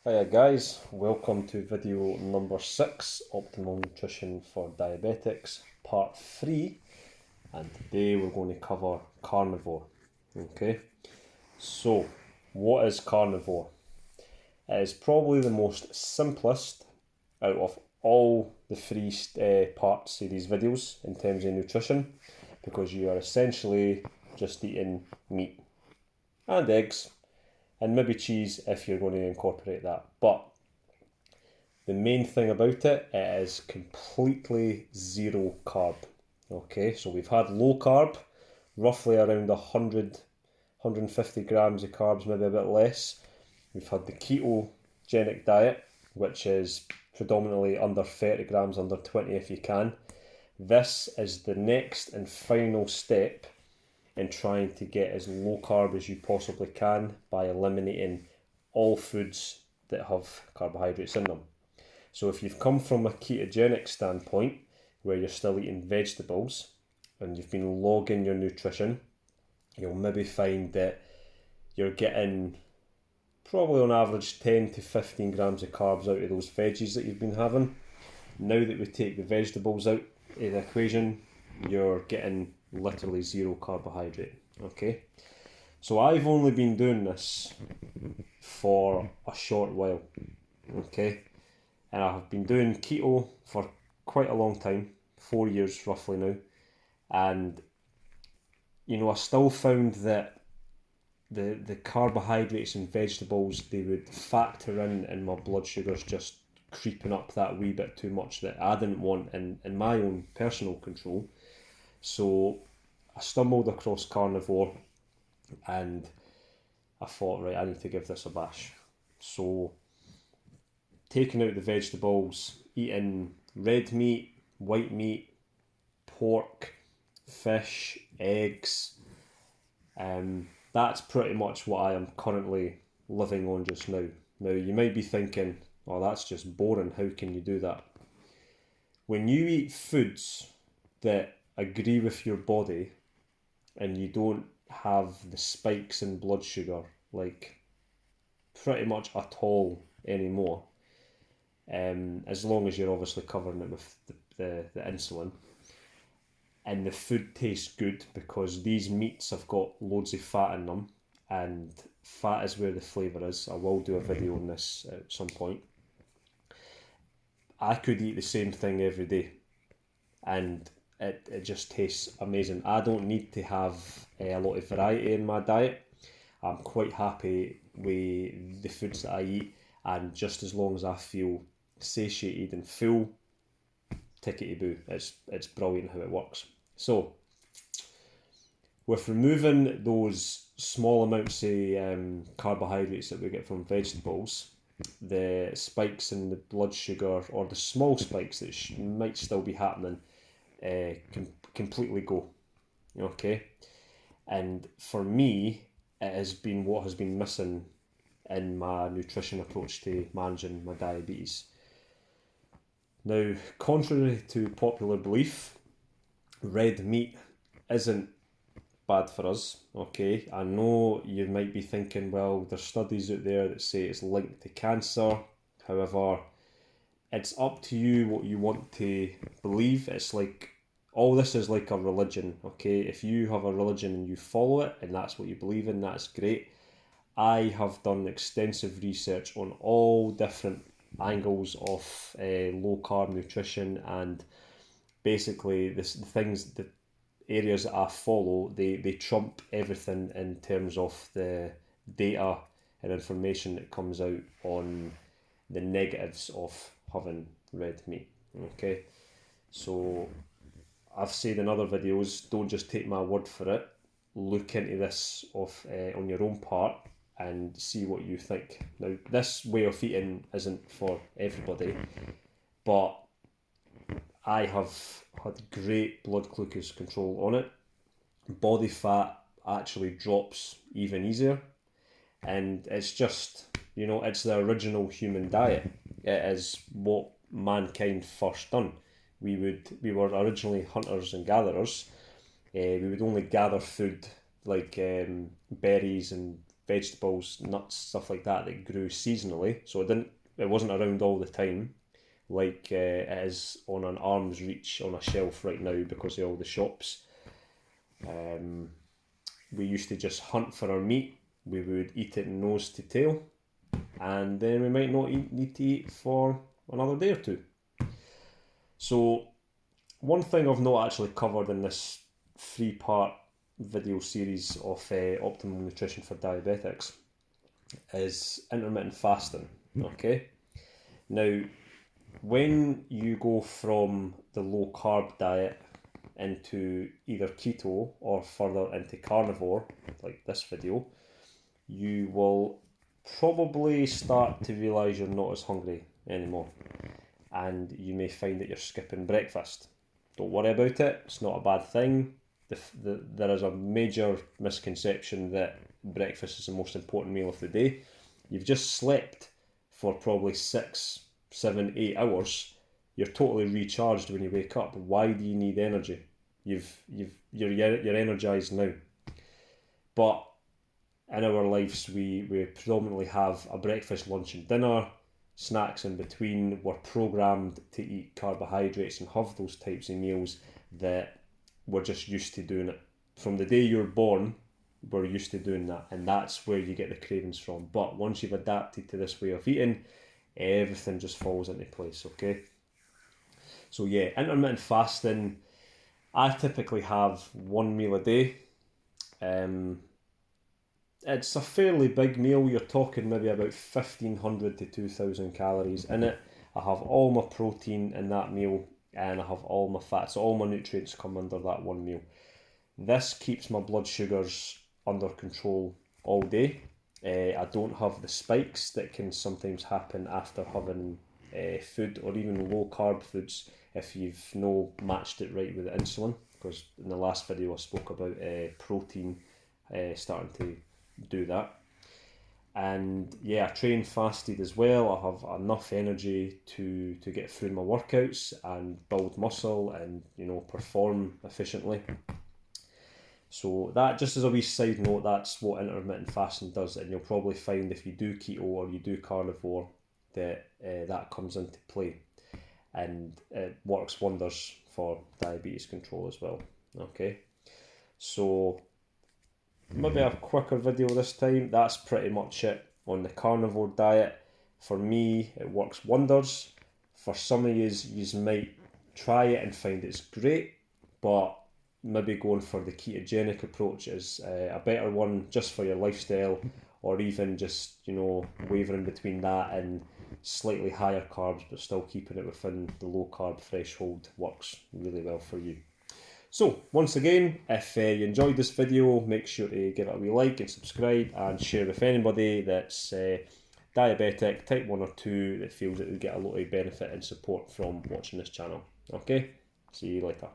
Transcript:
Hiya guys, welcome to video number 6, Optimal Nutrition for Diabetics, part 3, and today we're going to cover carnivore. Okay, so what is carnivore? It is probably the most simplest out of all the three parts of these videos in terms of nutrition, because you are essentially just eating meat and eggs and maybe cheese if you're going to incorporate that. But the main thing about it is completely zero carb. Okay, so we've had low carb, roughly around 150 grams of carbs, maybe a bit less. We've had the ketogenic diet, which is predominantly under 30 grams, under 20 if you can. This is the next and final step in trying to get as low carb as you possibly can by eliminating all foods that have carbohydrates in them. So if you've come from a ketogenic standpoint, where you're still eating vegetables, and you've been logging your nutrition, you'll maybe find that you're getting probably on average 10 to 15 grams of carbs out of those veggies that you've been having. Now that we take the vegetables out of the equation, you're getting literally zero carbohydrate. Okay, so I've only been doing this for a short while. Okay, and I have been doing keto for quite a long time, 4 years roughly now, and I still found that the carbohydrates and vegetables, they would factor in my blood sugars just creeping up that wee bit too much that I didn't want in my own personal control. So I stumbled across carnivore and I thought, right, I need to give this a bash. So taking out the vegetables, eating red meat, white meat, pork, fish, eggs, that's pretty much what I am currently living on just now. Now you might be thinking, oh, that's just boring, how can you do that? When you eat foods that agree with your body and you don't have the spikes in blood sugar, like pretty much at all anymore, as long as you're obviously covering it with the insulin, and the food tastes good because these meats have got loads of fat in them, and fat is where the flavour is. I will do a video on this at some point. I could eat the same thing every day and it just tastes amazing. I don't need to have a lot of variety in my diet. I'm quite happy with the foods that I eat, and just as long as I feel satiated and full, tickety boo. It's brilliant how it works. So, with removing those small amounts of carbohydrates that we get from vegetables, the spikes in the blood sugar, or the small spikes that might still be happening, can completely go. Okay, and for me, it has been what has been missing in my nutrition approach to managing my diabetes. Now, contrary to popular belief, red meat isn't bad for us. Okay, I know you might be thinking, well, there's studies out there that say it's linked to cancer. However, it's up to you what you want to believe. It's like, all this is like a religion. Okay, if you have a religion and you follow it and that's what you believe in, that's great. I have done extensive research on all different angles of low carb nutrition, and basically the things, the areas that I follow, they trump everything in terms of the data and information that comes out on the negatives of having red meat. Okay, so I've said in other videos, don't just take my word for it. Look into this on your own part and see what you think. Now, this way of eating isn't for everybody, but I have had great blood glucose control on it. Body fat actually drops even easier, and it's just, it's the original human diet. It is what mankind first done. We were originally hunters and gatherers. We would only gather food like berries and vegetables, nuts, stuff like that grew seasonally. So it wasn't around all the time like it is on an arm's reach on a shelf right now because of all the shops. We used to just hunt for our meat. We would eat it nose to tail, and then we might not need to eat for another day or two. So one thing I've not actually covered in this 3-part video series of optimal nutrition for diabetics is intermittent fasting. Okay, now when you go from the low carb diet into either keto or further into carnivore, like this video, you will probably start to realise you're not as hungry anymore, and you may find that you're skipping breakfast. Don't worry about it, it's not a bad thing. There is a major misconception that breakfast is the most important meal of the day. You've just slept for probably 6, 7, 8 hours. You're totally recharged when you wake up. Why do you need energy? You're energized now. But in our lives, we predominantly have a breakfast, lunch, and dinner, snacks in between. We're programmed to eat carbohydrates and have those types of meals that we're just used to doing it. From the day you're born, we're used to doing that, and that's where you get the cravings from. But once you've adapted to this way of eating, everything just falls into place, okay? So yeah, intermittent fasting, I typically have one meal a day. It's a fairly big meal. You're talking maybe about 1,500 to 2,000 calories in it. I have all my protein in that meal, and I have all my fats. So all my nutrients come under that one meal. This keeps my blood sugars under control all day. I don't have the spikes that can sometimes happen after having food or even low carb foods if you've no matched it right with the insulin, because in the last video I spoke about protein starting to do that. And yeah, I train fasted as well. I have enough energy to get through my workouts and build muscle and perform efficiently. So that, just as a wee side note, that's what intermittent fasting does, and you'll probably find if you do keto or you do carnivore that that comes into play, and it works wonders for diabetes control as well. Okay, so maybe a quicker video this time. That's pretty much it on the carnivore diet. For me, it works wonders. For some of you might try it and find it's great, but maybe going for the ketogenic approach is a better one just for your lifestyle, or even just wavering between that and slightly higher carbs but still keeping it within the low carb threshold works really well for you. So once again, if you enjoyed this video, make sure to give it a wee like and subscribe and share with anybody that's diabetic, type 1 or 2, that feels that they get a lot of benefit and support from watching this channel. Okay, see you later.